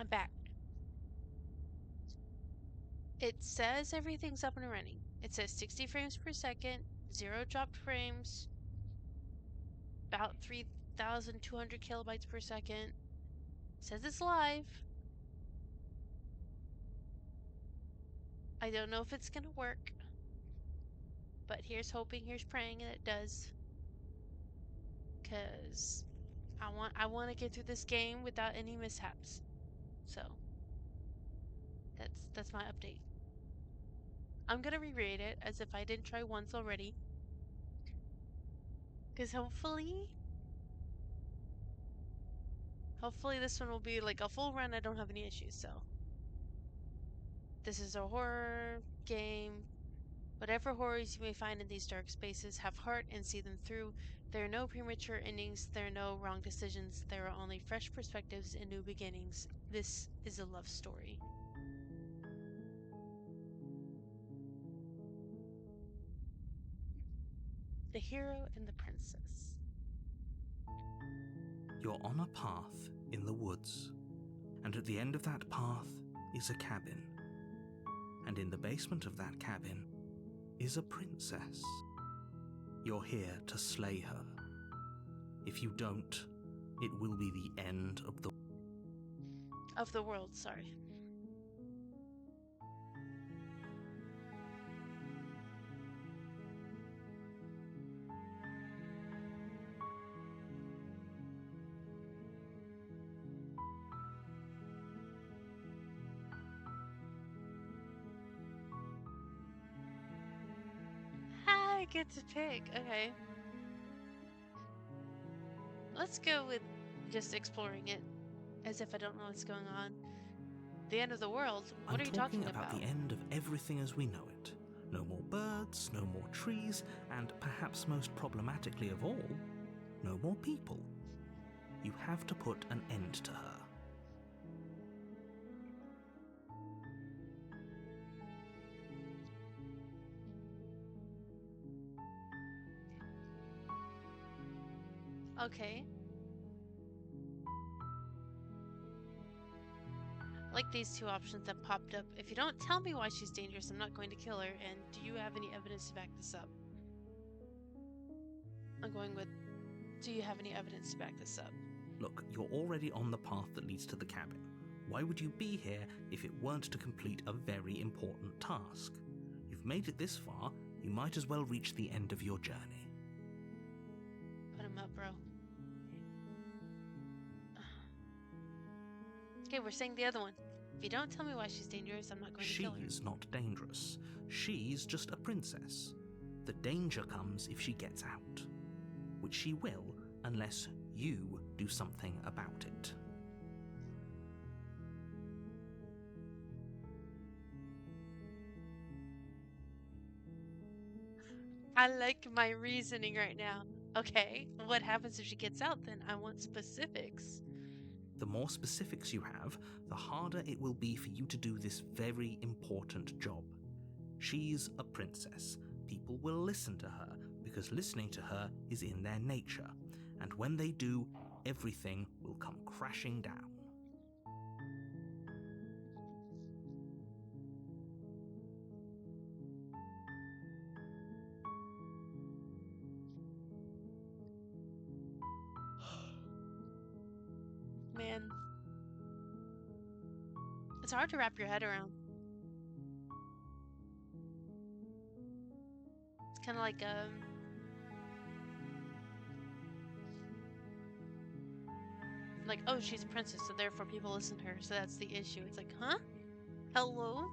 I'm back. It says everything's up and running. It says 60 frames per second, 0 dropped frames, about 3,200 kilobytes per second. It says it's live. I don't know if it's gonna work, but here's hoping, here's praying that it does. 'Cause I want to get through this game without any mishaps. So that's my update. I'm gonna reread it as if I didn't try once already. Because hopefully this one will be like a full run. I don't have any issues. So this is a horror game. Whatever horrors you may find in these dark spaces, have heart and see them through. There are no premature endings. There are no wrong decisions. There are only fresh perspectives and new beginnings. This is a love story. The Hero and the Princess. You're on a path in the woods, and at the end of that path is a cabin. And in the basement of that cabin is a princess. You're here to slay her. If you don't, it will be the end of the world, sorry. I get to pick. Okay. Let's go with just exploring it as if I don't know what's going on. The end of the world? What are you talking about about? the end of everything as we know it. No more birds, no more trees, and perhaps most problematically of all, no more people. You have to put an end to her. Okay. Like these two options that popped up. If you don't tell me why she's dangerous, I'm not going to kill her. And do you have any evidence to back this up? I'm going with, do you have any evidence to back this up? Look, you're already on the path that leads to the cabin. Why would you be here if it weren't to complete a very important task? You've made it this far, you might as well reach the end of your journey. Put him up, bro. Okay, we're saying the other one. If you don't tell me why she's dangerous, I'm not going to kill her. She's not dangerous. She's just a princess. The danger comes if she gets out. Which she will, unless you do something about it. I like my reasoning right now. Okay, what happens if she gets out then? I want specifics. The more specifics you have, the harder it will be for you to do this very important job. She's a princess. People will listen to her because listening to her is in their nature. And when they do, everything will come crashing down. Man. It's hard to wrap your head around. It's kind of like, oh, she's a princess, so therefore people listen to her, so that's the issue. It's like, huh? Hello?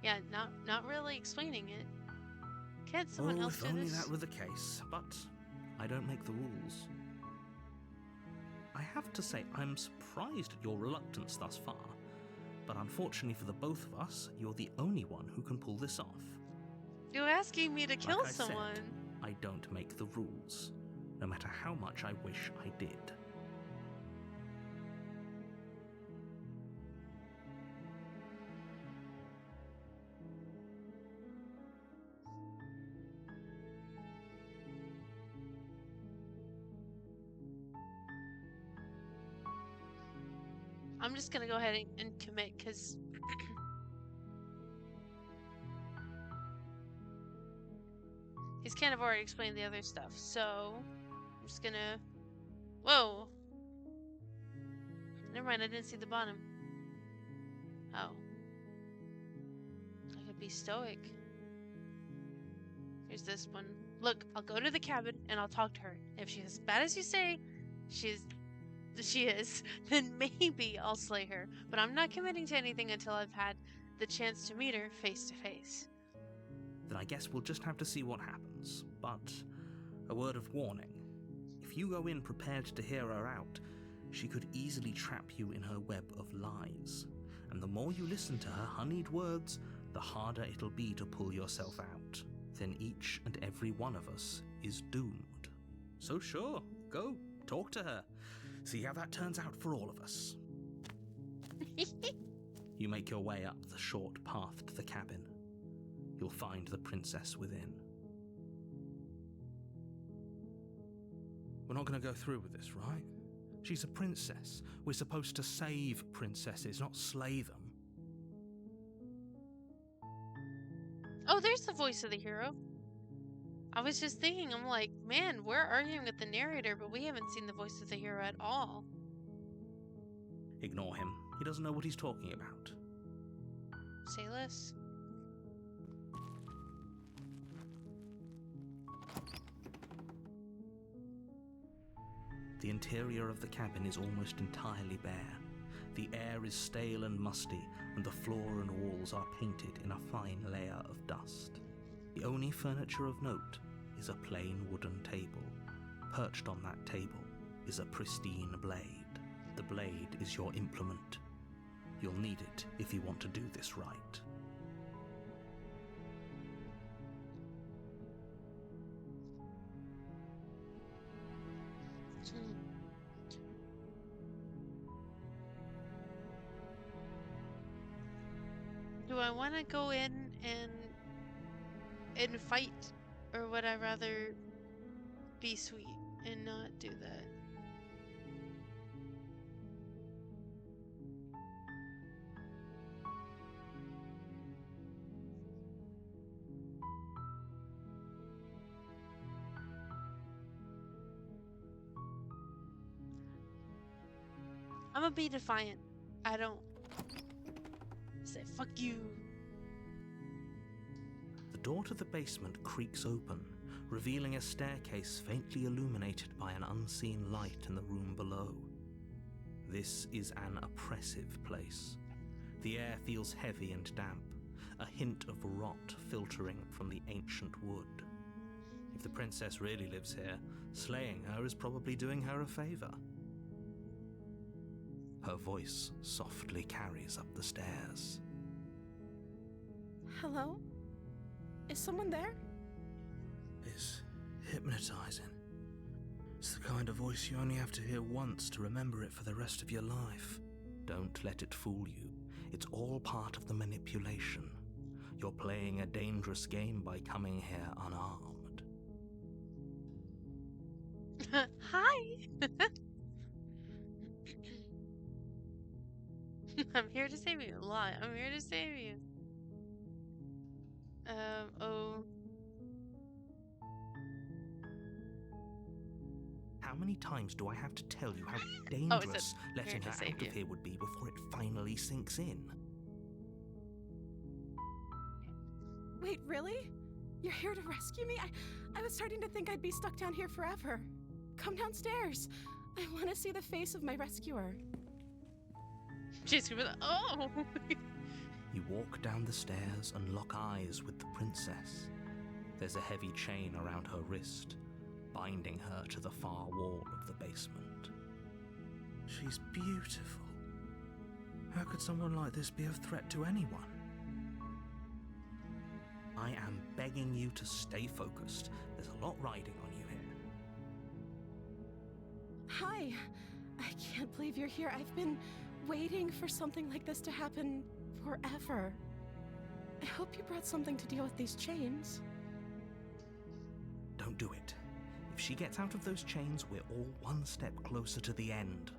Yeah, not really explaining it. Can't someone else if do only this? that were the case, but I don't make the rules. I have to say, I'm surprised at your reluctance thus far, but unfortunately for the both of us, you're the only one who can pull this off. You're asking me to kill Like I someone. said, I don't make the rules, no matter how much I wish I did. I'm just gonna go ahead and commit, because he's kind of already explained the other stuff, so I'm just gonna... Whoa! Never mind, I didn't see the bottom. Oh. I could be stoic. Here's this one. Look, I'll go to the cabin and I'll talk to her. If she's as bad as you say she is, then maybe I'll slay her. But I'm not committing to anything until I've had the chance to meet her face to face. Then I guess we'll just have to see what happens. But a word of warning. If you go in prepared to hear her out, she could easily trap you in her web of lies. And the more you listen to her honeyed words, the harder it'll be to pull yourself out. Then each and every one of us is doomed. So sure, go, talk to her. See how that turns out for all of us. You make your way up the short path to the cabin. You'll find the princess within. We're not going to go through with this, right? She's a princess. We're supposed to save princesses, not slay them. Oh, there's the voice of the hero. I was just thinking, I'm like, man, we're arguing with the narrator, but we haven't seen the voice of the hero at all. Ignore him. He doesn't know what he's talking about. Say less. The interior of the cabin is almost entirely bare. The air is stale and musty, and the floor and walls are painted in a fine layer of dust. The only furniture of note is a plain wooden table. Perched on that table is a pristine blade. The blade is your implement. You'll need it if you want to do this right. Do I want to go in and fight, or would I rather be sweet and not do that? I'm gonna be defiant. I don't say fuck you. The door to the basement creaks open, revealing a staircase faintly illuminated by an unseen light in the room below. This is an oppressive place. The air feels heavy and damp, a hint of rot filtering from the ancient wood. If the princess really lives here, slaying her is probably doing her a favor. Her voice softly carries up the stairs. Hello? Is someone there? It's hypnotizing. It's the kind of voice you only have to hear once to remember it for the rest of your life. Don't let it fool you. It's all part of the manipulation. You're playing a dangerous game by coming here unarmed. Hi! I'm here to save you. Lie. I'm here to save you. Oh. How many times do I have to tell you how Oh, dangerous letting here her to save out you. of here would be before it finally sinks in? Wait, really? You're here to rescue me? I was starting to think I'd be stuck down here forever. Come downstairs. I want to see the face of my rescuer. She's gonna be like, oh! You walk down the stairs and lock eyes with the princess. There's a heavy chain around her wrist, binding her to the far wall of the basement. She's beautiful. How could someone like this be a threat to anyone? I am begging you to stay focused. There's a lot riding on you here. Hi. I can't believe you're here. I've been waiting for something like this to happen forever. I hope you brought something to deal with these chains. Don't do it. If she gets out of those chains, we're all one step closer to the end.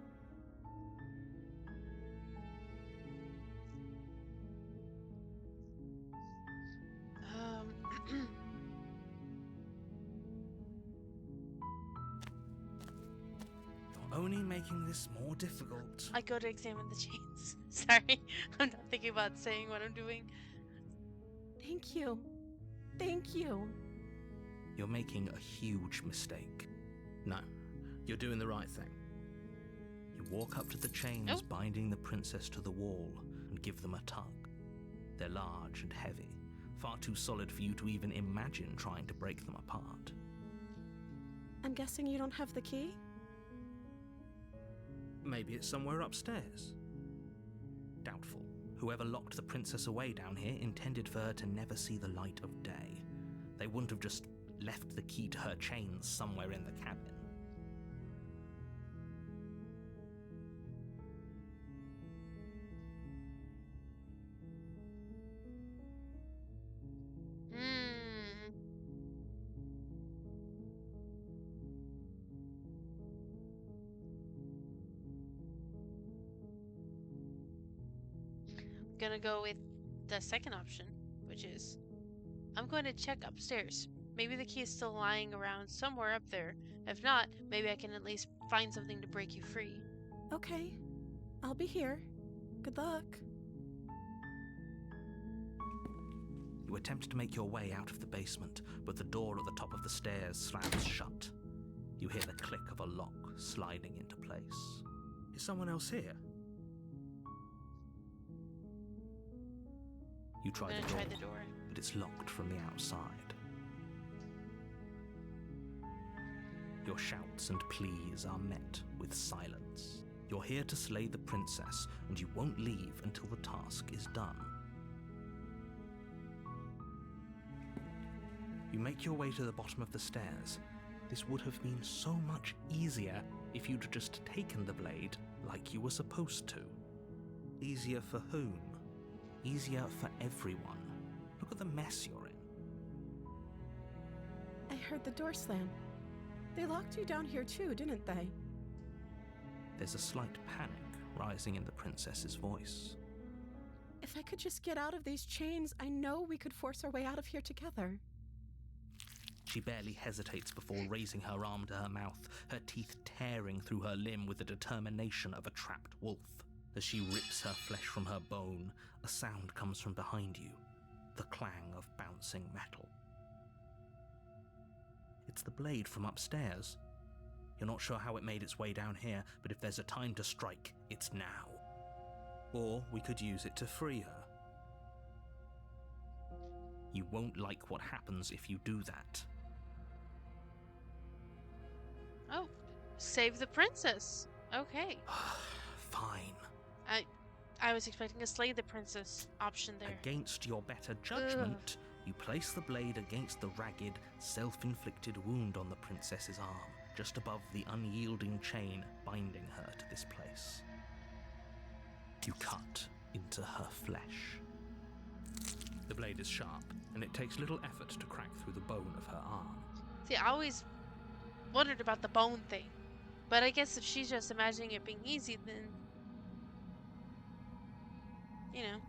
only making this more difficult. I go to examine the chains. Sorry, I'm not thinking about saying what I'm doing. Thank you. Thank you. You're making a huge mistake. No, you're doing the right thing. You walk up to the chains binding the princess to the wall and give them a tug. They're large and heavy, far too solid for you to even imagine trying to break them apart. I'm guessing you don't have the key? Maybe it's somewhere upstairs. Doubtful. Whoever locked the princess away down here intended for her to never see the light of day. They wouldn't have just left the key to her chains somewhere in the cabin. Gonna go with the second option, which is I'm going to check upstairs. Maybe the key is still lying around somewhere up there. If not, maybe I can at least find something to break you free. Okay. I'll be here. Good luck. You attempt to make your way out of the basement, but the door at the top of the stairs slams shut. You hear the click of a lock sliding into place. Is someone else here? You try the door, but it's locked from the outside. Your shouts and pleas are met with silence. You're here to slay the princess, and you won't leave until the task is done. You make your way to the bottom of the stairs. This would have been so much easier if you'd just taken the blade like you were supposed to. Easier for whom? Easier for everyone. Look at the mess you're in. I heard the door slam. They locked you down here too, didn't they? There's a slight panic rising in the princess's voice. If I could just get out of these chains, I know we could force our way out of here together. She barely hesitates before raising her arm to her mouth, her teeth tearing through her limb with the determination of a trapped wolf. As she rips her flesh from her bone, a sound comes from behind you, the clang of bouncing metal. It's the blade from upstairs. You're not sure how it made its way down here, but if there's a time to strike, it's now. Or we could use it to free her. You won't like what happens if you do that. Oh, save the princess. Okay. Fine. I was expecting a slay the princess option there. Against your better judgment, you place the blade against the ragged, self-inflicted wound on the princess's arm, just above the unyielding chain binding her to this place. You cut into her flesh. The blade is sharp, and it takes little effort to crack through the bone of her arm. See, I always wondered about the bone thing. But I guess if she's just imagining it being easy, then, you know.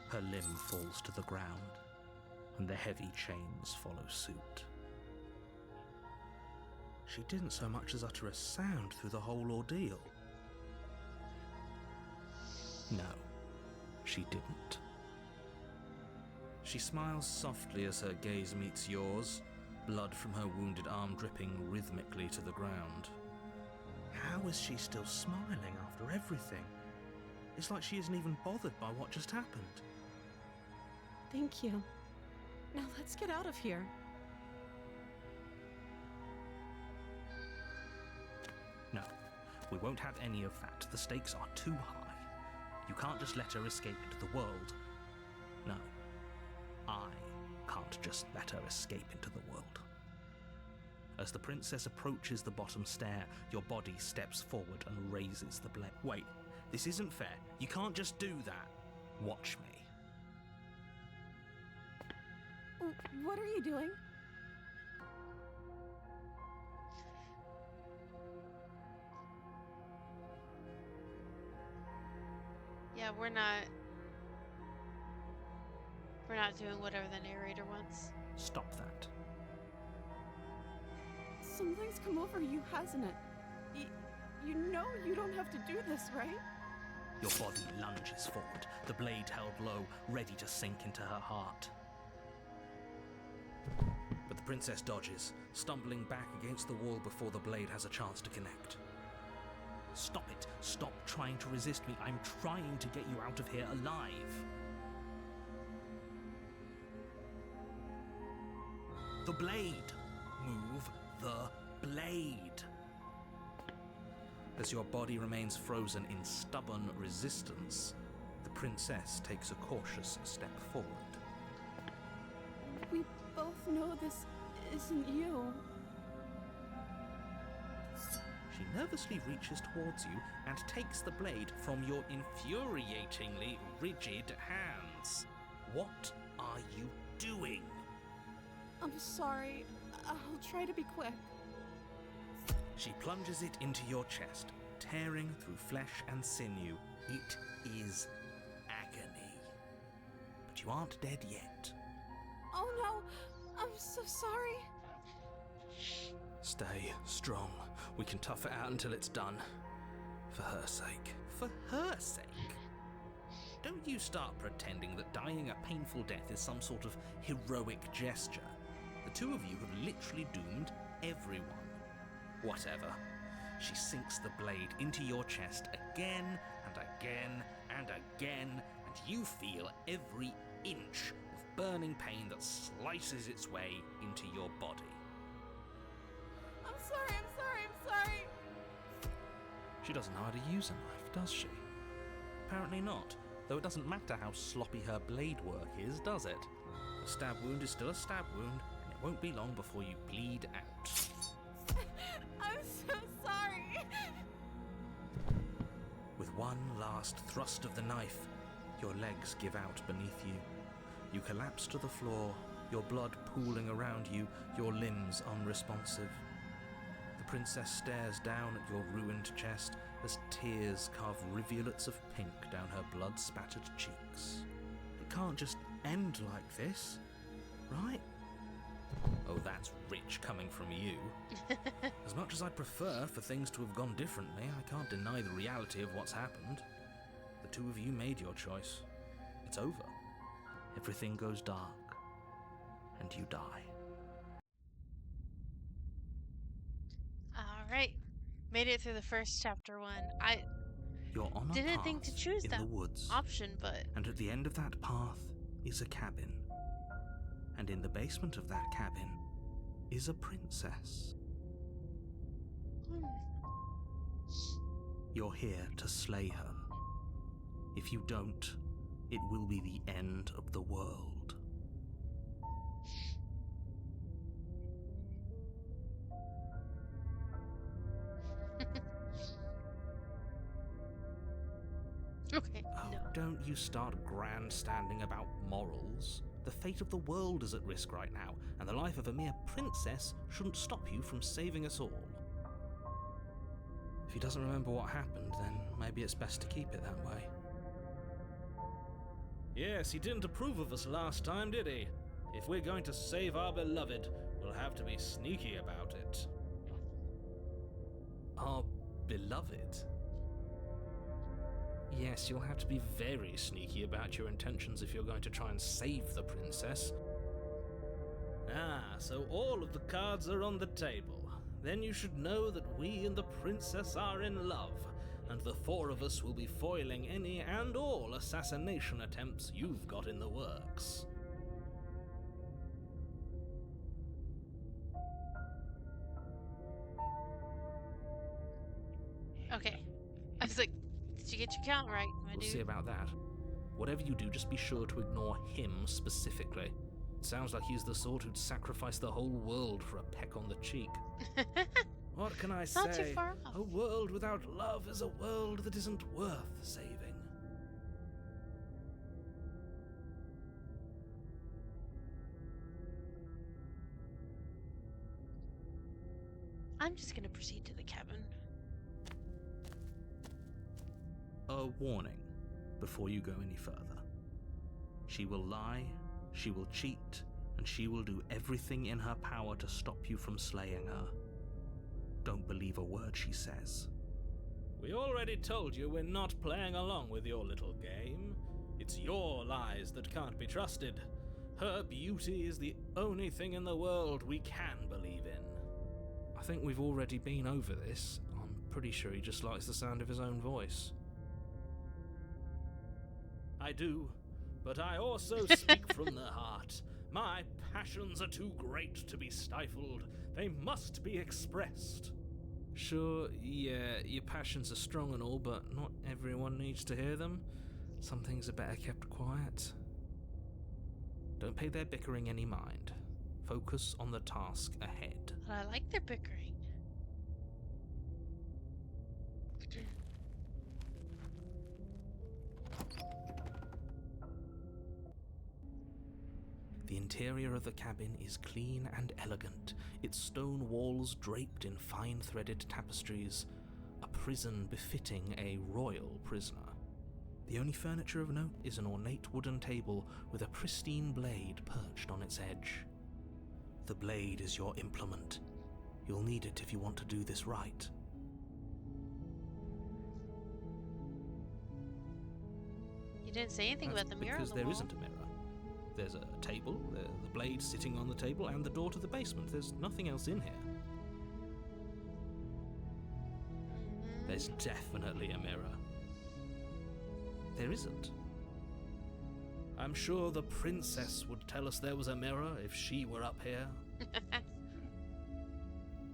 Her limb falls to the ground, and the heavy chains follow suit. She didn't so much as utter a sound through the whole ordeal. No, she didn't. She smiles softly as her gaze meets yours, blood from her wounded arm dripping rhythmically to the ground. How is she still smiling after everything? It's like she isn't even bothered by what just happened. Thank you. Now let's get out of here. No, we won't have any of that. The stakes are too high. You can't just let her escape into the world. No, I can't just let her escape into the world. As the princess approaches the bottom stair, your body steps forward and raises the blade. Wait, this isn't fair. You can't just do that. Watch me. What are you doing? Yeah, we're not doing whatever the narrator wants. Stop that. Something's come over you, hasn't it? You know you don't have to do this, right? Your body lunges forward, the blade held low, ready to sink into her heart. But the princess dodges, stumbling back against the wall before the blade has a chance to connect. Stop it! Stop trying to resist me! I'm trying to get you out of here alive! The blade! Move the blade! As your body remains frozen in stubborn resistance, the princess takes a cautious step forward. We both know this isn't you. She nervously reaches towards you and takes the blade from your infuriatingly rigid hands. What are you doing? I'm sorry. I'll try to be quick. She plunges it into your chest, tearing through flesh and sinew. It is agony. But you aren't dead yet. Oh no, I'm so sorry. Stay strong. We can tough it out until it's done. For her sake. For her sake? Don't you start pretending that dying a painful death is some sort of heroic gesture. The two of you have literally doomed everyone. Whatever. She sinks the blade into your chest again and again and again, and you feel every inch of burning pain that slices its way into your body. I'm sorry. She doesn't know how to use a knife, does she? Apparently not, though it doesn't matter how sloppy her blade work is, does it? A stab wound is still a stab wound, and it won't be long before you bleed out. I'm so sorry. With one last thrust of the knife, your legs give out beneath you. You collapse to the floor, your blood pooling around you, your limbs unresponsive. The princess stares down at your ruined chest as tears carve rivulets of pink down her blood-spattered cheeks. It can't just end like this, right? Oh, that's rich coming from you. As much as I'd prefer for things to have gone differently, I can't deny the reality of what's happened. The two of you made your choice. It's over. Everything goes dark, and you die. All right. Made it through the first chapter one. I You're on a didn't path think to choose in that the woods, option, but and at the end of that path is a cabin. And in the basement of that cabin is a princess. You're here to slay her. If you don't, it will be the end of the world. okay. Oh, No. don't you start grandstanding about morals. The fate of the world is at risk right now, and the life of a mere princess shouldn't stop you from saving us all. If he doesn't remember what happened, then maybe it's best to keep it that way. Yes, he didn't approve of us last time, did he? If we're going to save our beloved, we'll have to be sneaky about it. Our beloved? Yes, you'll have to be very sneaky about your intentions if you're going to try and save the princess. Ah, so all of the cards are on the table. Then you should know that we and the princess are in love, and the four of us will be foiling any and all assassination attempts you've got in the works. Okay. I was like, did you get your count right, my We'll dude? see about that. Whatever you do, just be sure to ignore him specifically. It sounds like he's the sort who'd sacrifice the whole world for a peck on the cheek. What can I say? Not too far off. A world without love is a world that isn't worth saving. I'm just gonna proceed to the cabin. A warning before you go any further. She will lie, she will cheat, and she will do everything in her power to stop you from slaying her. don't believe a word she says. We already told you we're not playing along with your little game. It's your lies that can't be trusted. Her beauty is the only thing in the world we can believe in. I think we've already been over this. I'm pretty sure he just likes the sound of his own voice. I do, but I also speak from the heart. My passions are too great to be stifled. They must be expressed. Sure, yeah, your passions are strong and all, but not everyone needs to hear them. Some things are better kept quiet. Don't pay their bickering any mind. Focus on the task ahead. I like their bickering. The interior of the cabin is clean and elegant, its stone walls draped in fine-threaded tapestries, a prison befitting a royal prisoner. The only furniture of note is an ornate wooden table with a pristine blade perched on its edge. The blade is your implement. You'll need it if you want to do this right. You didn't say anything That's about the mirror on because the there wall. isn't a mirror. There's a table, the blade sitting on the table, and the door to the basement. There's nothing else in here. There's definitely a mirror. There isn't. I'm sure the princess would tell us there was a mirror if she were up here.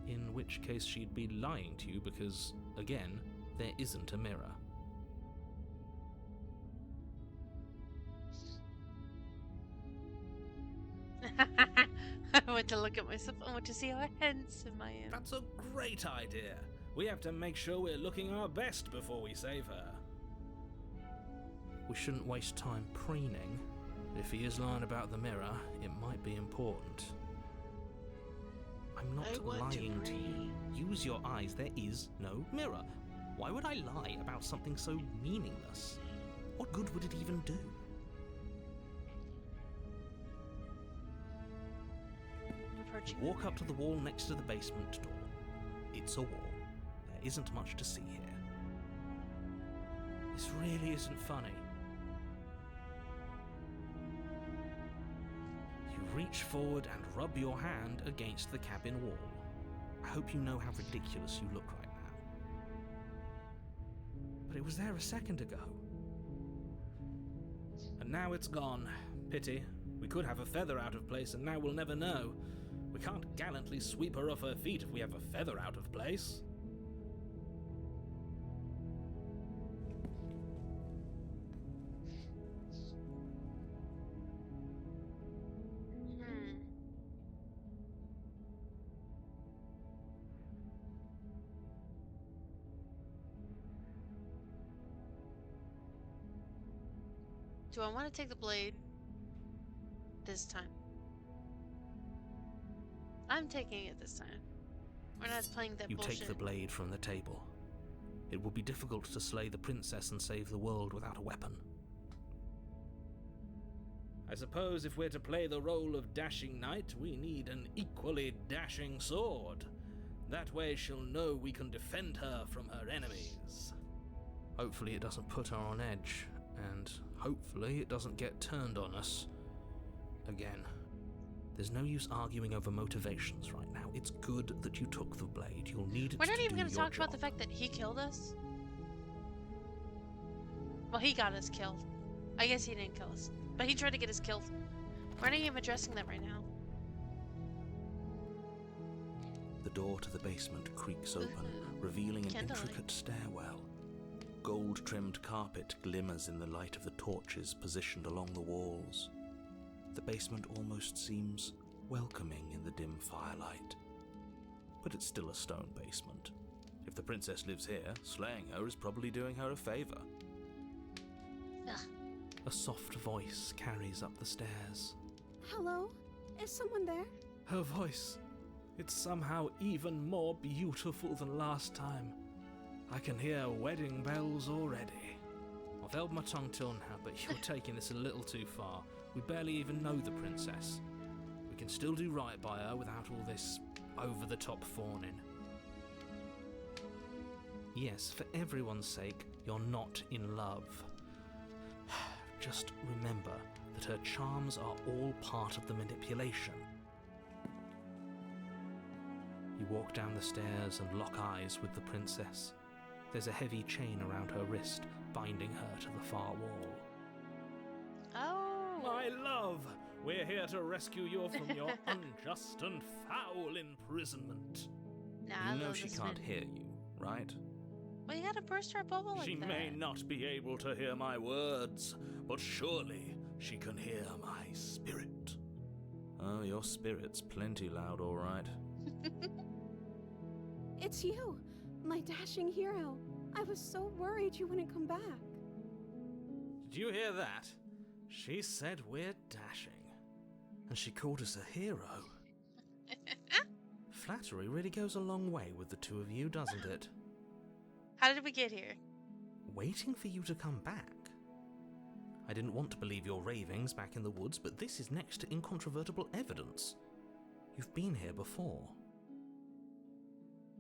In which case she'd be lying to you because, again, there isn't a mirror. I went to look at myself. I want to see how handsome I am. That's a great idea. We have to make sure we're looking our best before we save her. We shouldn't waste time preening. If he is lying about the mirror, it might be important. I'm not lying to you. Use your eyes. There is no mirror. Why would I lie about something so meaningless? What good would it even do? Walk up to the wall next to the basement door. It's a wall. There isn't much to see here. This really isn't funny. You reach forward and rub your hand against the cabin wall. I hope you know how ridiculous you look right now. But it was there a second ago. And now it's gone. Pity. We could have a feather out of place and now we'll never know. We can't gallantly sweep her off her feet if we have a feather out of place. Do I want to take the blade this time? I'm taking it this time. We're not playing that You bullshit. take the blade from the table. It will be difficult to slay the princess and save the world without a weapon. I suppose if we're to play the role of dashing knight, we need an equally dashing sword. That way she'll know we can defend her from her enemies. Hopefully it doesn't put her on edge, and hopefully it doesn't get turned on us. Again. There's no use arguing over motivations right now. It's good that you took the blade. You'll need it to do your job. We're not even going to talk about the fact that he killed us. Well, he got us killed. I guess he didn't kill us, but he tried to get us killed. We're not even addressing that right now. The door to the basement creaks open, revealing an Candlelight. intricate stairwell. Gold-trimmed carpet glimmers in the light of the torches positioned along the walls. The basement almost seems welcoming in the dim firelight. But it's still a stone basement. If the princess lives here, slaying her is probably doing her a favor. Ugh. A soft voice carries up the stairs. Hello? Is someone there? Her voice. It's somehow even more beautiful than last time. I can hear wedding bells already. I've held my tongue till now, but you're taking this a little too far. We barely even know the princess. We can still do right by her without all this over-the-top fawning. Yes, for everyone's sake, you're not in love. Just remember that her charms are all part of the manipulation. You walk down the stairs and lock eyes with the princess. There's a heavy chain around her wrist, binding her to the far wall. Oh. My love, we're here to rescue you from your unjust and foul imprisonment. Nah, I You know love she this can't man. hear you, right? Well, you gotta burst her bubble like She that. may not be able to hear my words, but surely she can hear my spirit. Oh, your spirit's plenty loud, all right. It's you, my dashing hero. I was so worried you wouldn't come back. Did you hear that? She said we're dashing. And she called us a hero. Flattery really goes a long way with the two of you, doesn't it? How did we get here? Waiting for you to come back. I didn't want to believe your ravings back in the woods, but this is next to incontrovertible evidence. You've been here before.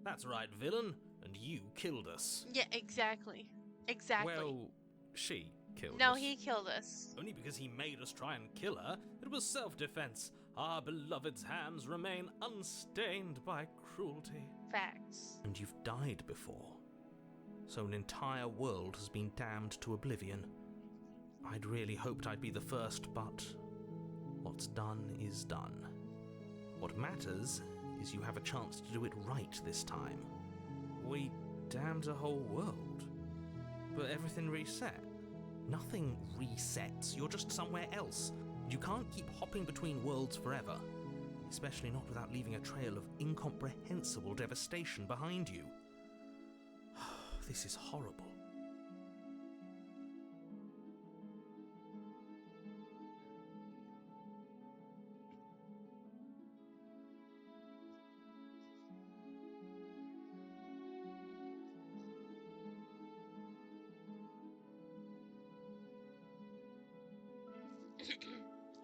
That's right, villain, and you killed us. Yeah, exactly. Exactly. Well, she killed No, us. he killed us. Only because he made us try and kill her. It was self-defense. Our beloved's hands remain unstained by cruelty. Facts. And you've died before. So an entire world has been damned to oblivion. I'd really hoped I'd be the first, but what's done is done. What matters is you have a chance to do it right this time. We damned a whole world, but everything reset. Nothing resets, you're just somewhere else. You can't keep hopping between worlds forever, especially not without leaving a trail of incomprehensible devastation behind you. This is horrible.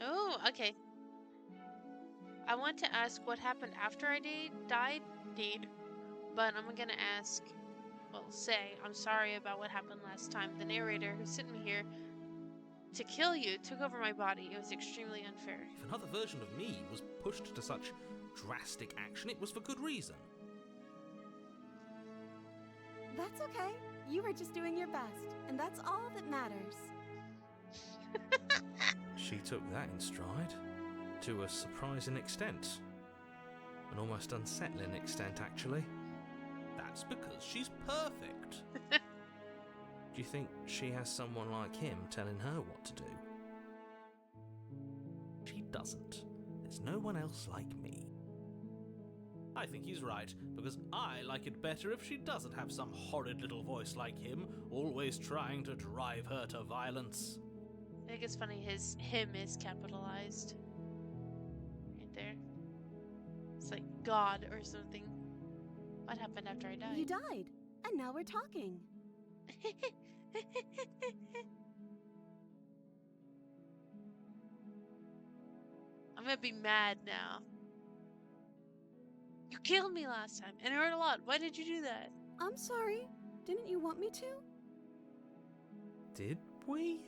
Oh, okay. I want to ask what happened after I died, but I'm gonna ask, well, say, I'm sorry about what happened last time. The narrator who's sent me here to kill you took over my body. It was extremely unfair. If another version of me was pushed to such drastic action, it was for good reason. That's okay. You were just doing your best, and that's all that matters. She took that in stride, to a surprising extent. An almost unsettling extent, actually. That's because she's perfect. Do you think she has someone like him telling her what to do? She doesn't. There's no one else like me. I think he's right, because I like it better if she doesn't have some horrid little voice like him, always trying to drive her to violence. I think it's funny his him is capitalized. Right there. It's like God or something. What happened after I died? You died, and now we're talking. I'm gonna be mad now. You killed me last time, and it hurt a lot. Why did you do that? I'm sorry. Didn't you want me to? Did we?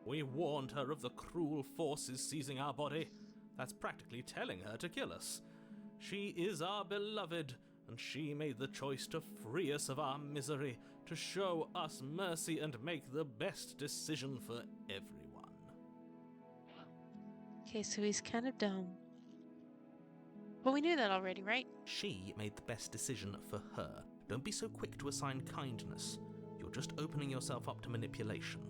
We warned her of the cruel forces seizing our body. That's practically telling her to kill us. She is our beloved, and she made the choice to free us of our misery, to show us mercy and make the best decision for everyone. Okay, so he's kind of dumb. But we knew that already, right? She made the best decision for her. Don't be so quick to assign kindness. You're just opening yourself up to manipulation.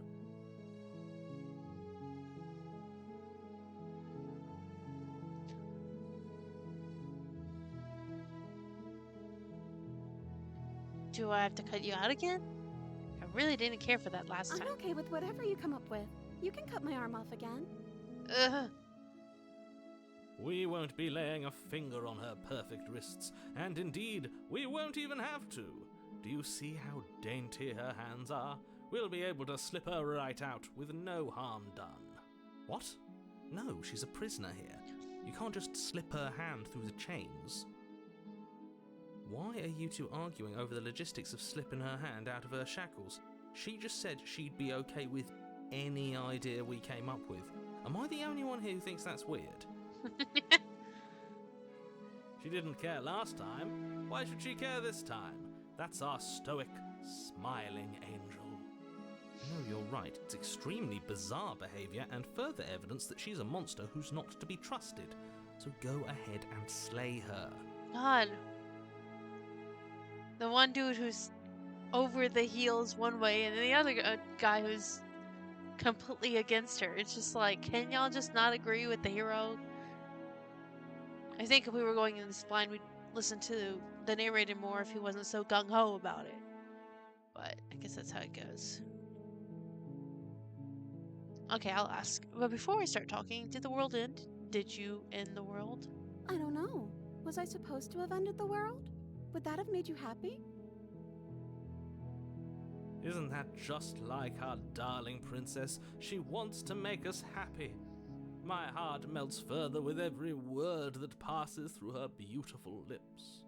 Do I have to cut you out again? I really didn't care for that last I'm time. okay with whatever you come up with. You can cut my arm off again. Ugh. We won't be laying a finger on her perfect wrists, and indeed, we won't even have to. Do you see how dainty her hands are? We'll be able to slip her right out with no harm done. What? No, she's a prisoner here. You can't just slip her hand through the chains. Why are you two arguing over the logistics of slipping her hand out of her shackles? She just said she'd be okay with any idea we came up with. Am I the only one here who thinks that's weird? She didn't care last time. Why should she care this time? That's our stoic, smiling angel. No, you're right. It's extremely bizarre behaviour and further evidence that she's a monster who's not to be trusted. So go ahead and slay her. God. The one dude who's over the heels one way, and then the other guy who's completely against her. It's just like, can y'all just not agree with the hero? I think if we were going in this blind, we'd listen to the narrator more if he wasn't so gung-ho about it. But I guess that's how it goes. Okay, I'll ask. But before we start talking, did the world end? Did you end the world? I don't know. Was I supposed to have ended the world? Would that have made you happy? Isn't that just like our darling princess? She wants to make us happy. My heart melts further with every word that passes through her beautiful lips.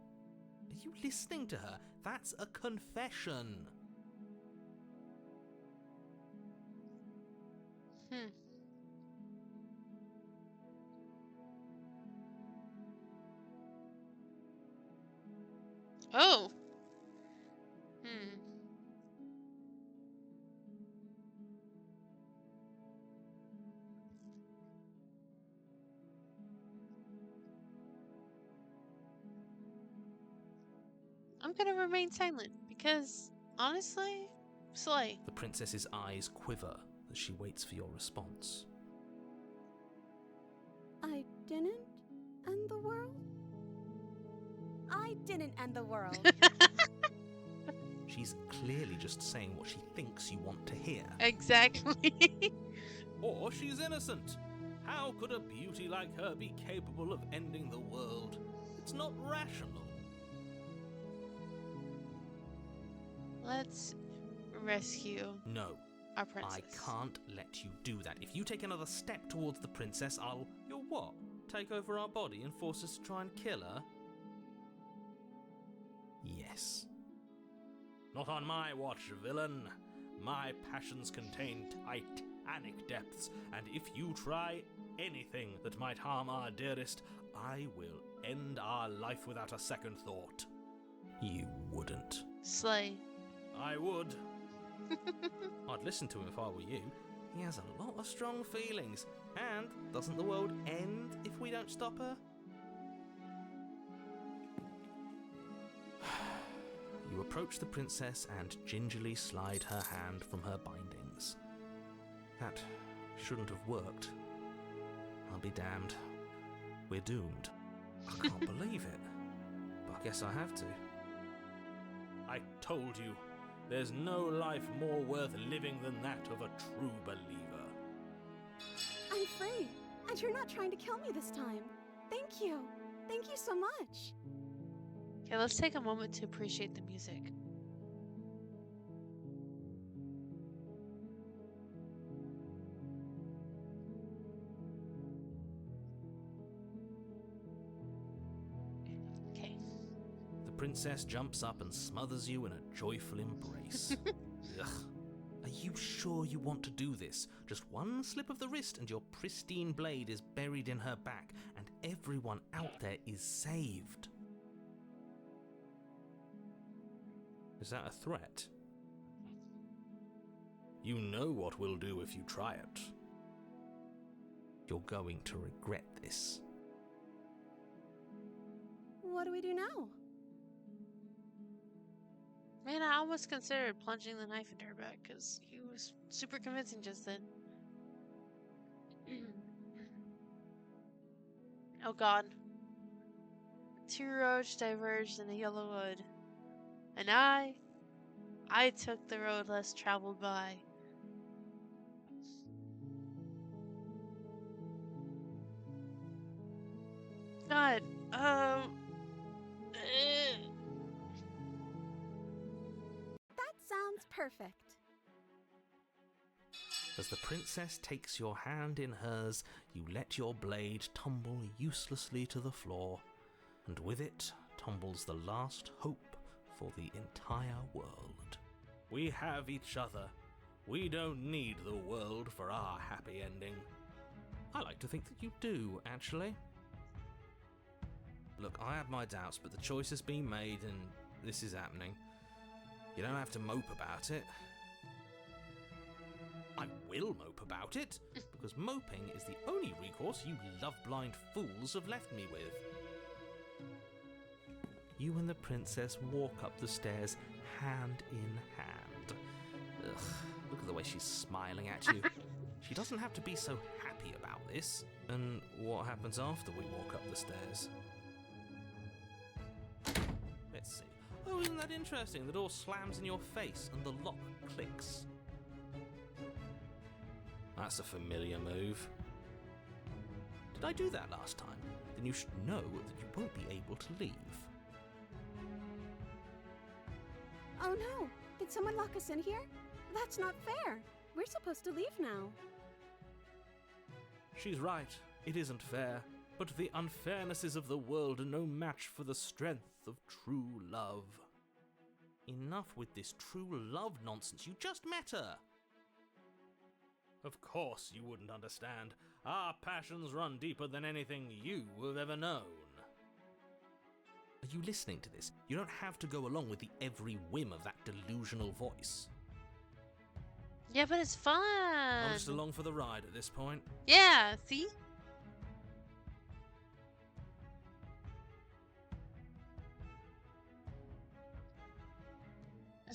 Are you listening to her? That's a confession. Oh. I'm gonna remain silent because, honestly, slay. The princess's eyes quiver as she waits for your response. I didn't end the world? I didn't end the world. She's clearly just saying what she thinks you want to hear. Exactly. Or she's innocent. How could a beauty like her be capable of ending the world? It's not rational. Let's rescue No, our princess. I can't let you do that. If you take another step towards the princess, I'll... You'll what? Take over our body and force us to try and kill her? Yes. Not on my watch, villain. My passions contain titanic depths, and if you try anything that might harm our dearest, I will end our life without a second thought. You wouldn't. Slay. I would. I'd listen to him if I were you. He has a lot of strong feelings. And doesn't the world end if we don't stop her? You approach the princess and gingerly slide her hand from her bindings. That shouldn't have worked. I'll be damned. We're doomed. I can't believe it. But I guess I have to. I told you, there's no life more worth living than that of a true believer. I'm free, and you're not trying to kill me this time. Thank you. Thank you so much. Okay, let's take a moment to appreciate the music. Okay. The princess jumps up and smothers you in a joyful embrace. Ugh. Are you sure you want to do this? Just one slip of the wrist and your pristine blade is buried in her back, and everyone out there is saved. Is that a threat? You know what we'll do if you try it. You're going to regret this. What do we do now? Man, I almost considered plunging the knife into her back because he was super convincing just then. Oh god. Two roads diverged in the yellow wood, and I took the road less traveled by. God, That sounds perfect. As the princess takes your hand in hers, you let your blade tumble uselessly to the floor, and with it tumbles the last hope for the entire world. We have each other. We don't need the world for our happy ending. I like to think that you do, actually. Look, I have my doubts, but the choice has been made and this is happening. You don't have to mope about it. I will mope about it, because moping is the only recourse you love-blind fools have left me with. You and the princess walk up the stairs hand in hand. Ugh, look at the way she's smiling at you. She doesn't have to be so happy about this. And what happens after we walk up the stairs? Let's see. Oh, isn't that interesting? The door slams in your face and the lock clicks. That's a familiar move. Did I do that last time? Then you should know that you won't be able to leave. Oh no! Did someone lock us in here? That's not fair! We're supposed to leave now. She's right. It isn't fair. But the unfairnesses of the world are no match for the strength of true love. Enough with this true love nonsense. You just met her. Of course you wouldn't understand. Our passions run deeper than anything you have ever known. Are you listening to this? You don't have to go along with the every whim of that delusional voice. Yeah, but it's fun. I'm just along for the ride at this point. Yeah, see?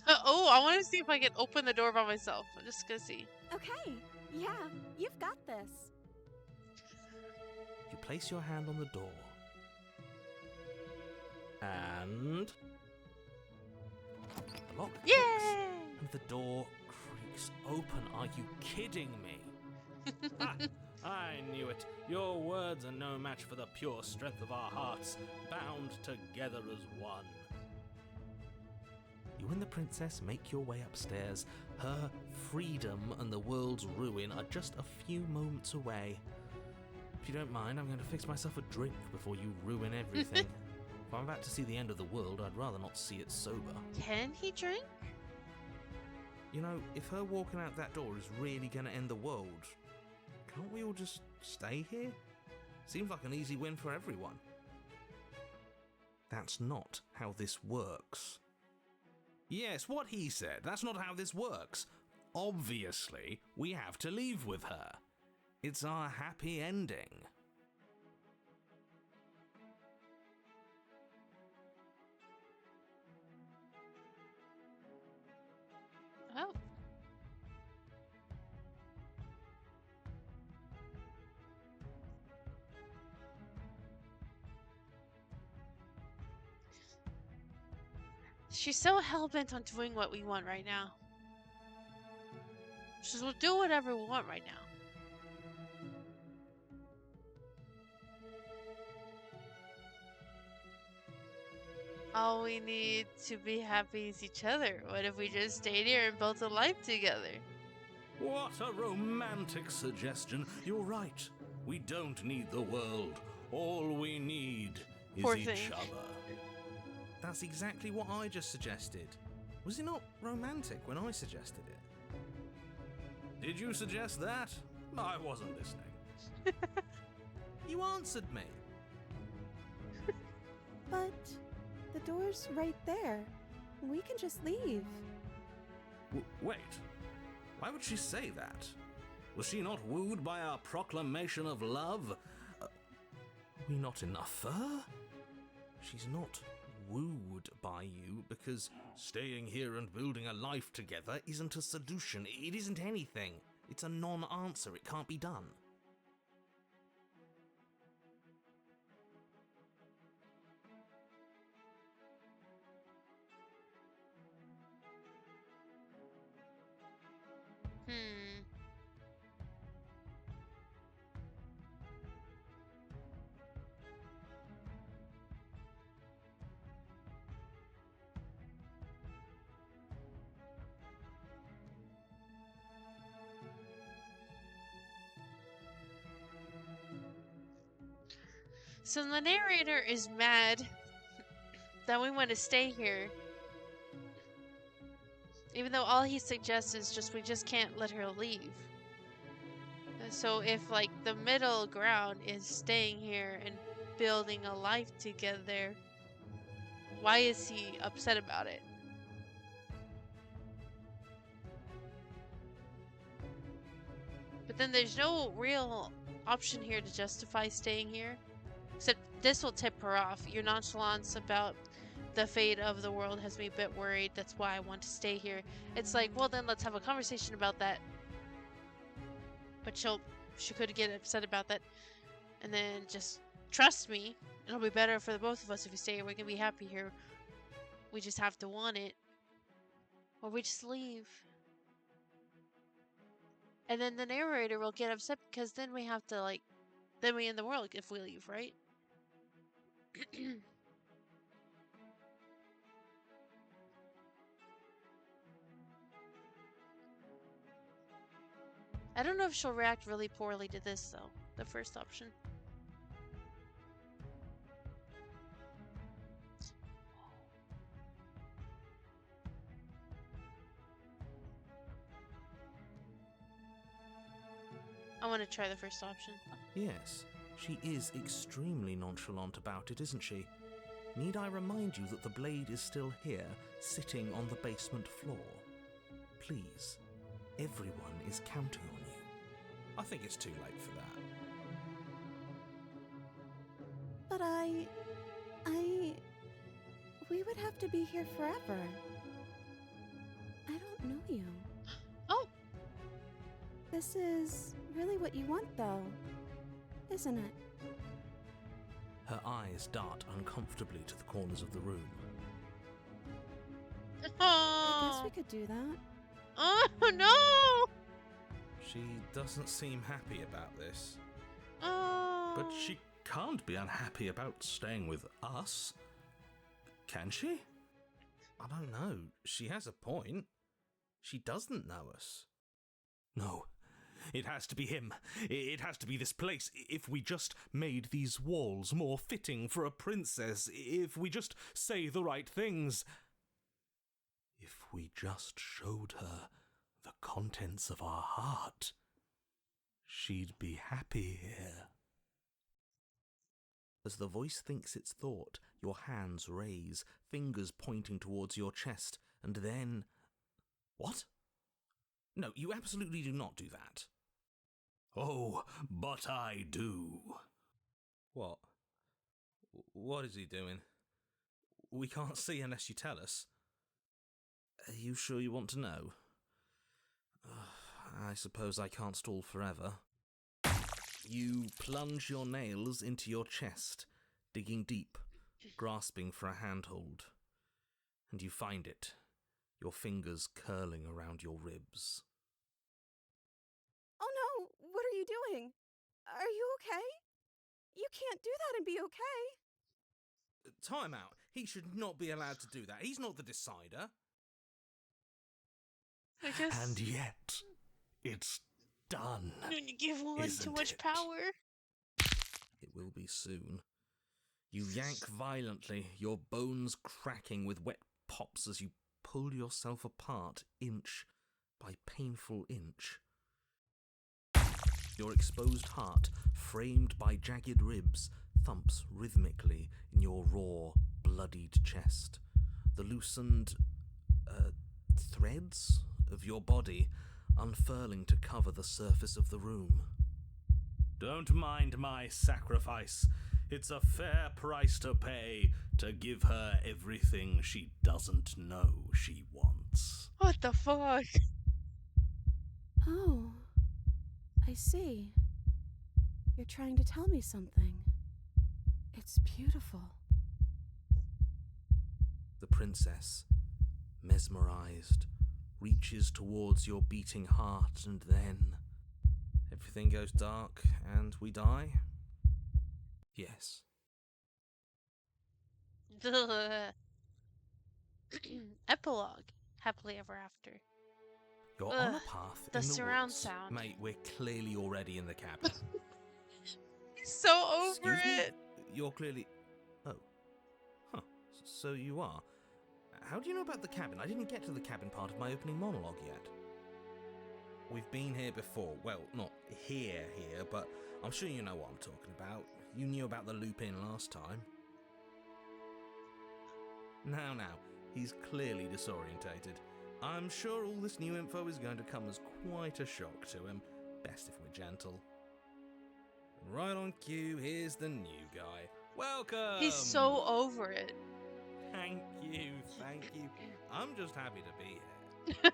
Oh, I want to see if I can open the door by myself. I'm just gonna see. Okay, yeah, you've got this. You place your hand on the door. And the lock clicks, Yay! and the door creaks open. Are you kidding me? Ha! I knew it. Your words are no match for the pure strength of our hearts, bound together as one. You and the princess make your way upstairs. Her freedom and the world's ruin are just a few moments away. If you don't mind, I'm going to fix myself a drink before you ruin everything. If I'm about to see the end of the world, I'd rather not see it sober. Can he drink? You know, if her walking out that door is really going to end the world, can't we all just stay here? Seems like an easy win for everyone. That's not how this works. Yes, what he said. That's not how this works. Obviously, we have to leave with her. It's our happy ending. Oh. She's so hell-bent on doing what we want right now. She says, we'll do whatever we want right now. All we need to be happy is each other. What if we just stayed here and built a life together? What a romantic suggestion. You're right. We don't need the world. All we need is Poor each thing. other. That's exactly what I just suggested. Was it not romantic when I suggested it? Did you suggest that? I wasn't listening. You answered me. But the door's right there. We can just leave. Wait. Why would she say that? Was she not wooed by our proclamation of love? Are we not enough for her? She's not wooed by you because staying here and building a life together isn't a solution. It isn't anything. It's a non-answer. It can't be done. Hmm. So the narrator is mad that we want to stay here. Even though all he suggests is just we just can't let her leave. So if like the middle ground is staying here and building a life together, why is he upset about it? But then there's no real option here to justify staying here. Except this will tip her off. Your nonchalance about the fate of the world has me a bit worried. That's why I want to stay here. It's like, well then let's have a conversation about that. But she could get upset about that. And then just trust me. It'll be better for the both of us if we stay here. We can be happy here. We just have to want it. Or we just leave. And then the narrator will get upset because then we have to like, then we end the world if we leave, right? I don't know if she'll react really poorly to this though, the first option. I want to try the first option. Yes, she is extremely nonchalant about it, isn't she? Need I remind you that the blade is still here, sitting on the basement floor? Please, everyone is counting on you. I think it's too late for that. But we would have to be here forever. I don't know you. Oh! This is really what you want, though, isn't it? Her eyes dart uncomfortably to the corners of the room. I guess we could do that. Oh no! She doesn't seem happy about this. Oh. But she can't be unhappy about staying with us. Can she? I don't know. She has a point. She doesn't know us. No. It has to be him. It has to be this place. If we just made these walls more fitting for a princess, if we just say the right things, if we just showed her the contents of our heart, she'd be happy here. As the voice thinks its thought, your hands raise, fingers pointing towards your chest, and then... What? No, you absolutely do not do that. Oh, but I do. What? What is he doing? We can't see unless you tell us. Are you sure you want to know? I suppose I can't stall forever. You plunge your nails into your chest, digging deep, grasping for a handhold. And you find it, your fingers curling around your ribs. Oh no! What are you doing? Are you okay? You can't do that and be okay. Time out. He should not be allowed to do that. He's not the decider. I guess. And yet, it's done. When you give one too Isn't much it? power. It will be soon. You yank violently, your bones cracking with wet pops as you pull yourself apart inch by painful inch. Your exposed heart, framed by jagged ribs, thumps rhythmically in your raw, bloodied chest. The loosened threads of your body unfurling to cover the surface of the room. Don't mind my sacrifice. It's a fair price to pay to give her everything she doesn't know she wants. What the fuck? Oh, I see. You're trying to tell me something. It's beautiful. The princess, mesmerized, reaches towards your beating heart, and then everything goes dark and we die? Yes. Epilogue. Happily ever after. You're Ugh, on a path the in the surround woods. sound. Mate, we're clearly already in the cabin. He's so over Excuse me? it. You're clearly... Oh. Huh. so you are. How do you know about the cabin? I didn't get to the cabin part of my opening monologue yet. We've been here before. Well, not here, but I'm sure you know what I'm talking about. You knew about the loop in last time. Now, he's clearly disorientated. I'm sure all this new info is going to come as quite a shock to him. Best if we're gentle. Right on cue, here's the new guy. Welcome! He's so over it. Thank you. I'm just happy to be here.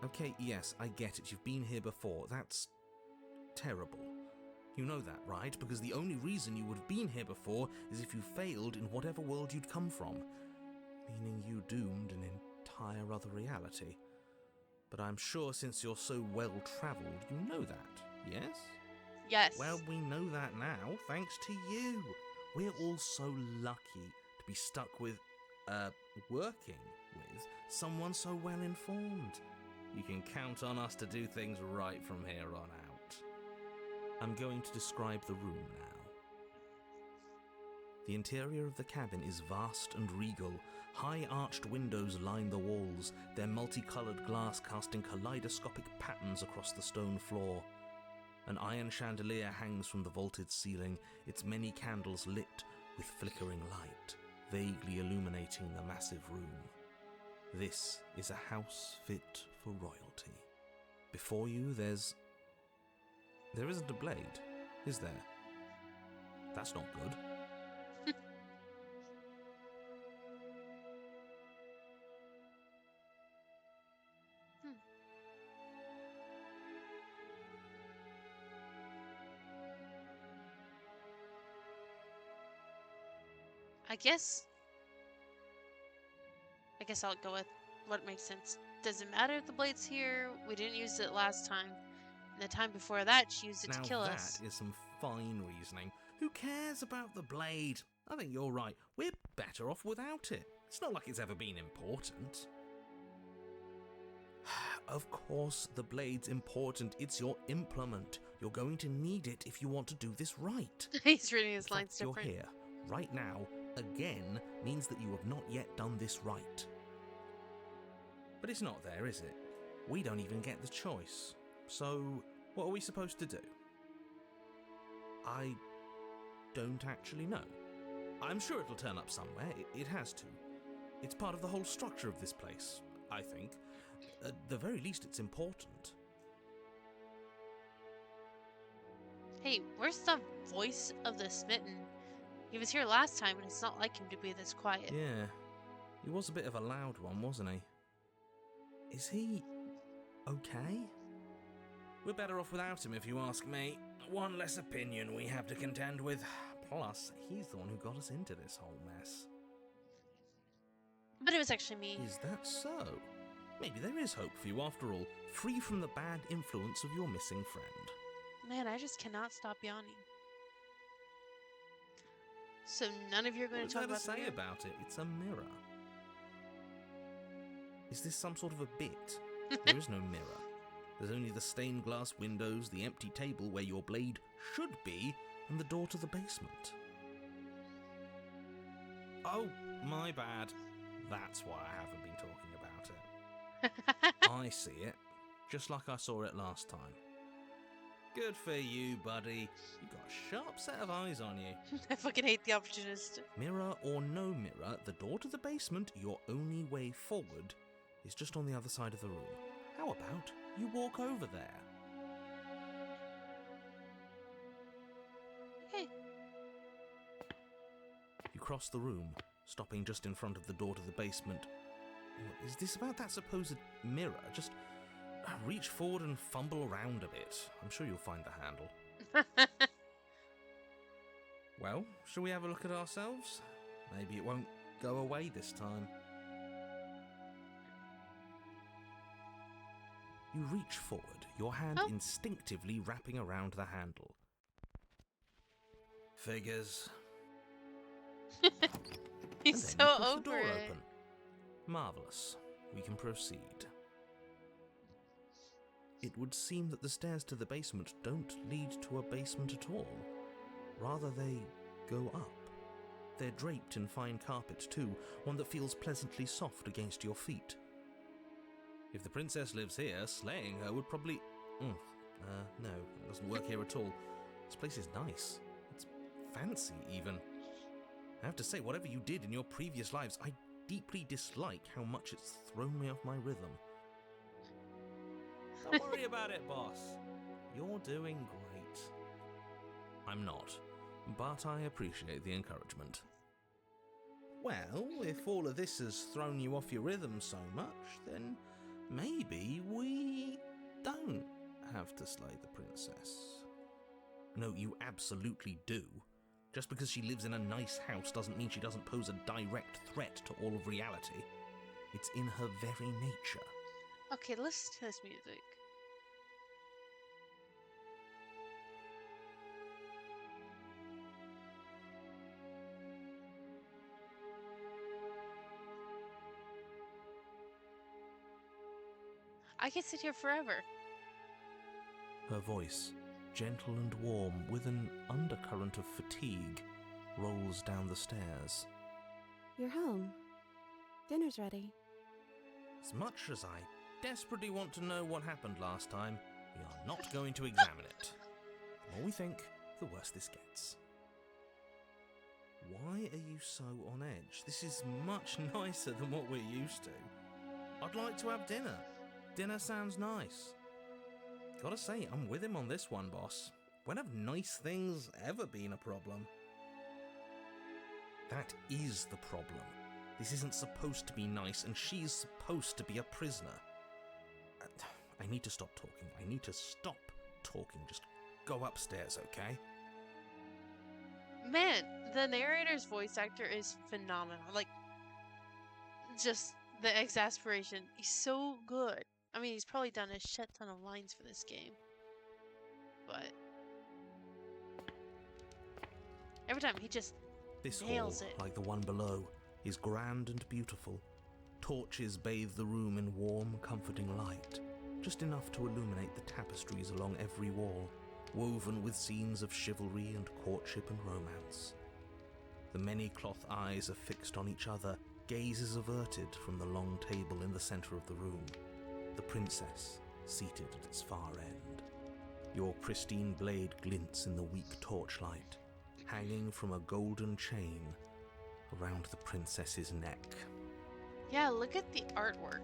Okay, yes, I get it. You've been here before. That's terrible. You know that, right? Because the only reason you would have been here before is if you failed in whatever world you'd come from. Meaning you doomed an entire other reality. But I'm sure since you're so well-travelled, you know that, yes? Yes. Well, we know that now, thanks to you. We're all so lucky to be stuck with, working with someone so well-informed. You can count on us to do things right from here on out. I'm going to describe the room now. The interior of the cabin is vast and regal. High arched windows line the walls, their multicoloured glass casting kaleidoscopic patterns across the stone floor. An iron chandelier hangs from the vaulted ceiling, its many candles lit with flickering light, vaguely illuminating the massive room. This is a house fit for royalty. Before you, there isn't a blade, is there? That's not good. I guess I'll go with what makes sense. Does it matter if the blade's here? We didn't use it last time. And the time before that, she used it to kill us. That is some fine reasoning. Who cares about the blade? I think you're right. We're better off without it. It's not like it's ever been important. Of course, the blade's important. It's your implement. You're going to need it if you want to do this right. He's reading his lines You're different. here, right now, again, means that you have not yet done this right. But it's not there, is it? We don't even get the choice. So, what are we supposed to do? I don't actually know. I'm sure it'll turn up somewhere. It has to. It's part of the whole structure of this place, I think. At the very least, it's important. Hey, where's the voice of the smitten? He was here last time, and it's not like him to be this quiet. Yeah, he was a bit of a loud one, wasn't he? Is he okay? We're better off without him, if you ask me. One less opinion we have to contend with. Plus, he's the one who got us into this whole mess. But it was actually me. Is that so? Maybe there is hope for you after all, free from the bad influence of your missing friend. Man, I just cannot stop yawning. So none of you are going to talk about What is there to say the mirror? about it? It's a mirror. Is this some sort of a bit? There is no mirror. There's only the stained glass windows, the empty table where your blade should be, and the door to the basement. Oh, my bad. That's why I haven't been talking about it. I see it, just like I saw it last time. Good for you, buddy. You got a sharp set of eyes on you. I fucking hate the opportunist. Mirror or no mirror, the door to the basement, your only way forward, is just on the other side of the room. How about you walk over there? Okay. You cross the room, stopping just in front of the door to the basement. What is this about that supposed mirror? Just reach forward and fumble around a bit. I'm sure you'll find the handle. Well, shall we have a look at ourselves? Maybe it won't go away this time. You reach forward, your hand instinctively wrapping around the handle. Figures. He's And then so you push the over door it. open. Marvellous. We can proceed. It would seem that the stairs to the basement don't lead to a basement at all. Rather, they go up. They're draped in fine carpet too, one that feels pleasantly soft against your feet. If the princess lives here, slaying her would probably... no, it doesn't work here at all. This place is nice. It's fancy, even. I have to say, whatever you did in your previous lives, I deeply dislike how much it's thrown me off my rhythm. Don't worry about it, boss. You're doing great. I'm not, but I appreciate the encouragement. Well, if all of this has thrown you off your rhythm so much, then maybe we don't have to slay the princess. No, you absolutely do. Just because she lives in a nice house doesn't mean she doesn't pose a direct threat to all of reality. It's in her very nature. Okay, listen to this music. I could sit here forever. Her voice, gentle and warm with an undercurrent of fatigue, rolls down the stairs. You're home. Dinner's ready. As much as I desperately want to know what happened last time, we are not going to examine it. The more we think, the worse this gets. Why are you so on edge? This is much nicer than what we're used to. I'd like to have dinner. Dinner sounds nice. Gotta say, I'm with him on this one, boss. When have nice things ever been a problem? That is the problem. This isn't supposed to be nice, and she's supposed to be a prisoner. I need to stop talking. I need to stop talking. Just go upstairs, okay? Man, the narrator's voice actor is phenomenal. Like, just the exasperation. He's so good. I mean, he's probably done a shit ton of lines for this game. But every time he just This nails hall, it. like the one below, is grand and beautiful. Torches bathe the room in warm, comforting light, just enough to illuminate the tapestries along every wall, woven with scenes of chivalry and courtship and romance. The many cloth eyes are fixed on each other, gazes averted from the long table in the centre of the room. The princess, seated at its far end. Your pristine blade glints in the weak torchlight, hanging from a golden chain around the princess's neck. Yeah, look at the artwork.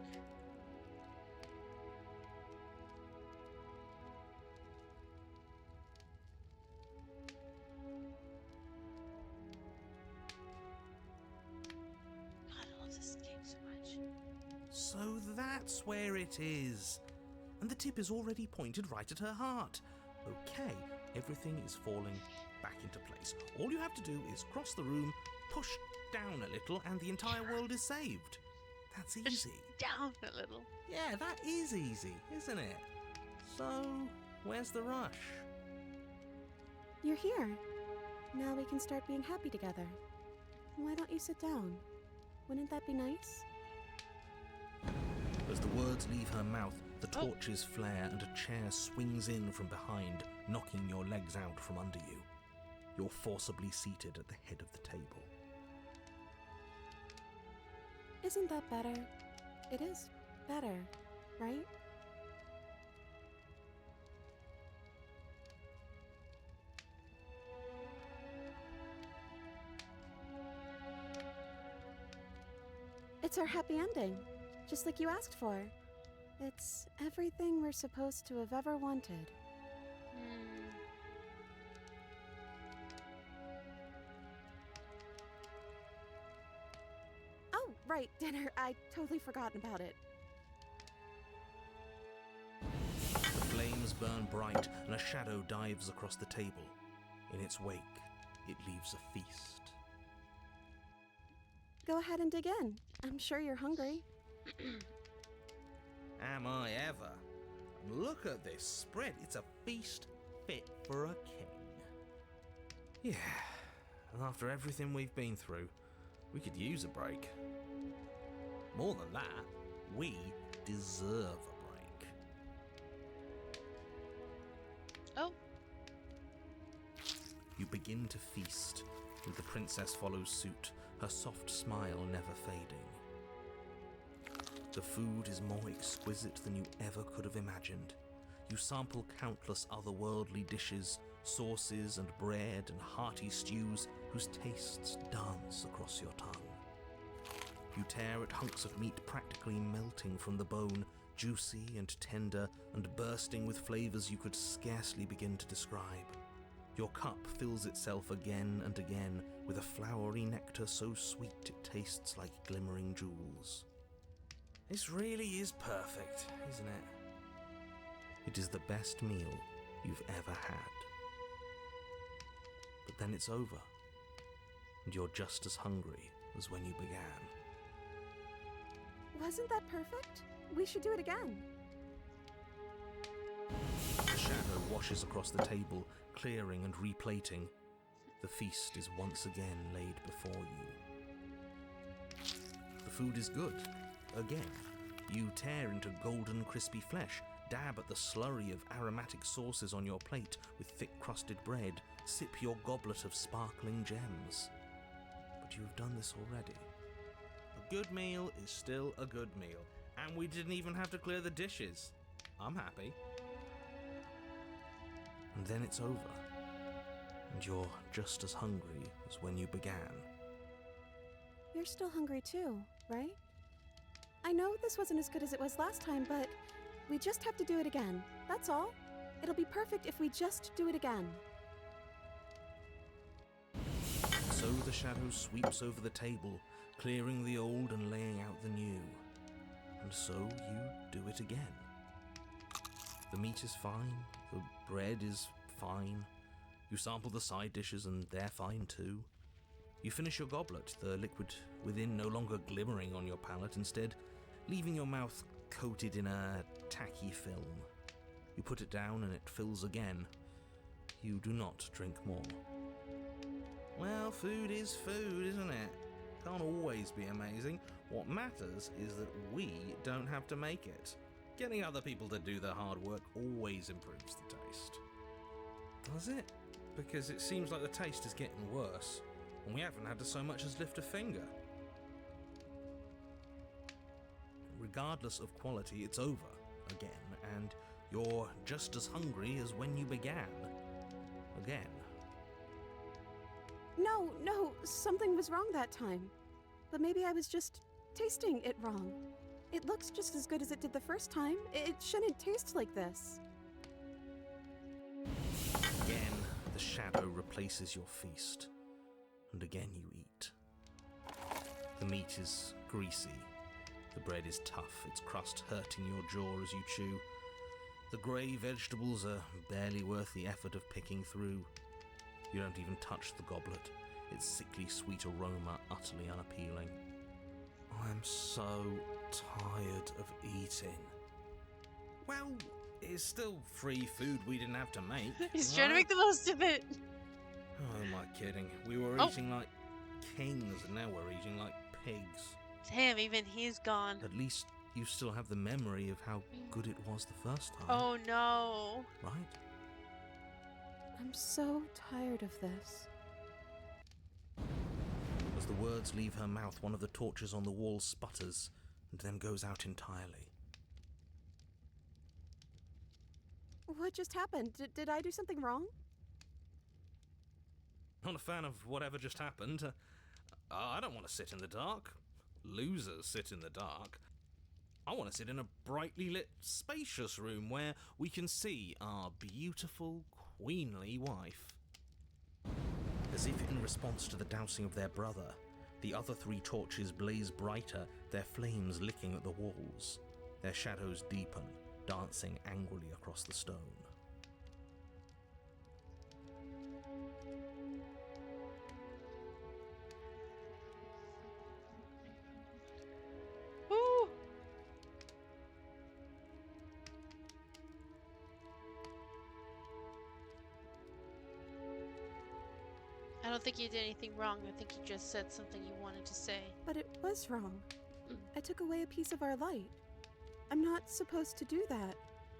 God, I love this game so much. So that's where it is. And the tip is already pointed right at her heart. Okay, everything is falling back into place. All you have to do is cross the room, push down a little, and the entire world is saved. That's Just easy. down a little. Yeah, that is easy, isn't it? So, where's the rush? You're here. Now we can start being happy together. Why don't you sit down? Wouldn't that be nice? As the words leave her mouth, the torches flare and a chair swings in from behind, knocking your legs out from under you. You're forcibly seated at the head of the table. Isn't that better? It is better, right? It's our happy ending, just like you asked for. It's everything we're supposed to have ever wanted. Oh, right, dinner. I'd totally forgotten about it. The flames burn bright and a shadow dives across the table. In its wake, it leaves a feast. Go ahead and dig in. I'm sure you're hungry. Am I ever? Look at this spread. It's a feast fit for a king. Yeah, and after everything we've been through, we could use a break. More than that, we deserve a break. Oh, You begin to feast. and the princess follows suit, her soft smile never fading. The food is more exquisite than you ever could have imagined. You sample countless otherworldly dishes, sauces and bread and hearty stews whose tastes dance across your tongue. You tear at hunks of meat practically melting from the bone, juicy and tender and bursting with flavors you could scarcely begin to describe. Your cup fills itself again and again with a flowery nectar so sweet it tastes like glimmering jewels. This really is perfect, isn't it? It is the best meal you've ever had. But then it's over, and you're just as hungry as when you began. Wasn't that perfect? We should do it again. The shadow washes across the table, clearing and replating. The feast is once again laid before you. The food is good. Again, you tear into golden crispy flesh, dab at the slurry of aromatic sauces on your plate with thick-crusted bread, sip your goblet of sparkling gems. But you have done this already. A good meal is still a good meal, and we didn't even have to clear the dishes. I'm happy. And then it's over, and you're just as hungry as when you began. You're still hungry too, right? I know this wasn't as good as it was last time, but we just have to do it again. That's all. It'll be perfect if we just do it again. So the shadow sweeps over the table, clearing the old and laying out the new. And so you do it again. The meat is fine, the bread is fine. You sample the side dishes and they're fine too. You finish your goblet, the liquid within no longer glimmering on your palate, instead leaving your mouth coated in a tacky film. You put it down and it fills again. You do not drink more. Well, food is food, isn't it? Can't always be amazing. What matters is that we don't have to make it. Getting other people to do the hard work always improves the taste. Does it? Because it seems like the taste is getting worse, and we haven't had to so much as lift a finger. Regardless of quality, it's over again, and you're just as hungry as when you began. Again. No, something was wrong that time. But maybe I was just tasting it wrong. It looks just as good as it did the first time. It shouldn't taste like this. Again, the shadow replaces your feast, and again you eat. The meat is greasy, the bread is tough, its crust hurting your jaw as you chew. The grey vegetables are barely worth the effort of picking through. You don't even touch the goblet, its sickly sweet aroma utterly unappealing. I'm so tired of eating. Well, it's still free food we didn't have to make. He's trying to make the most of it. Oh, am I kidding? We were eating like kings, and now we're eating like pigs. Damn, even he's gone. At least you still have the memory of how good it was the first time. Oh no. Right? I'm so tired of this. As the words leave her mouth, one of the torches on the wall sputters and then goes out entirely. What just happened? Did I do something wrong? Not a fan of whatever just happened. I don't want to sit in the dark. Losers sit in the dark. I want to sit in a brightly lit, spacious room where we can see our beautiful, queenly wife. As if in response to the dousing of their brother, the other 3 torches blaze brighter, their flames licking at the walls. Their shadows deepen, dancing angrily across the stone. Woo! I don't think you did anything wrong. I think you just said something you wanted to say. But it was wrong. I took away a piece of our light. I'm not supposed to do that.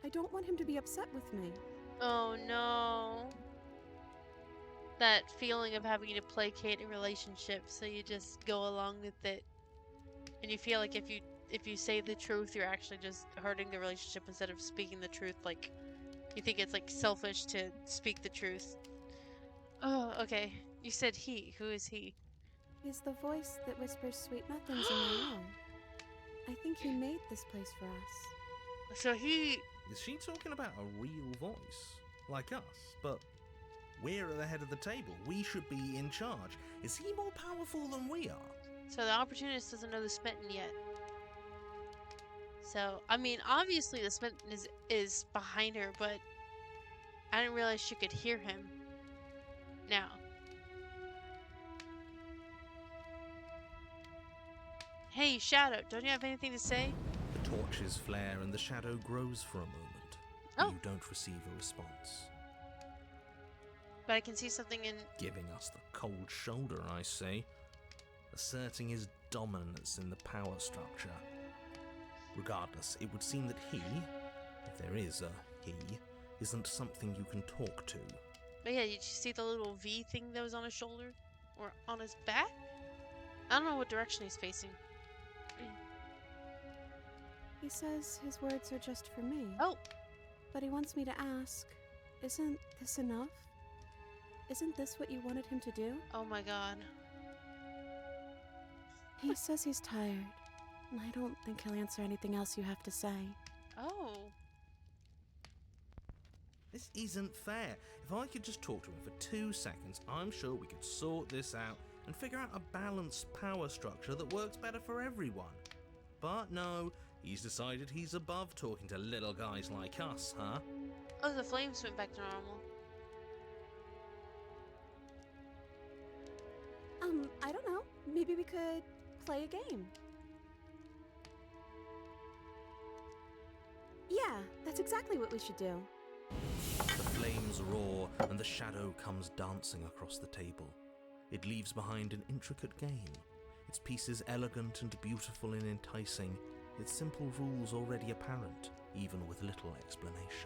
I don't want him to be upset with me. Oh no. that feeling of having to placate a relationship, so you just go along with it, and you feel like if you say the truth, you're actually just hurting the relationship instead of speaking the truth. Like, you think it's like selfish to speak the truth. Oh, okay. You said he. Who is he? He's the voice that whispers sweet nothings in my ear. I think he made this place for us. So he. Is she talking about a real voice? Like us, but we're at the head of the table. We should be in charge. Is he more powerful than we are? So the opportunist doesn't know the smitten yet. So, I mean, obviously the smitten is behind her, but I didn't realize she could hear him. Now. Hey, Shadow, don't you have anything to say? The torches flare and the shadow grows for a moment. Oh. You don't receive a response. But I can see something in... Giving us the cold shoulder, I say. Asserting his dominance in the power structure. Regardless, it would seem that he, if there is a he, isn't something you can talk to. But yeah, did you see the little V thing that was on his shoulder? Or on his back? I don't know what direction he's facing. He says his words are just for me. Oh! But he wants me to ask, isn't this enough? Isn't this what you wanted him to do? Oh my god. He says he's tired, and I don't think he'll answer anything else you have to say. Oh. This isn't fair. If I could just talk to him for 2 seconds, I'm sure we could sort this out and figure out a balanced power structure that works better for everyone. But no, he's decided he's above talking to little guys like us, huh? Oh, the flames went back to normal. I don't know. Maybe we could play a game. Yeah, that's exactly what we should do. The flames roar and the shadow comes dancing across the table. It leaves behind an intricate game, its pieces elegant and beautiful and enticing, its simple rules already apparent, even with little explanation.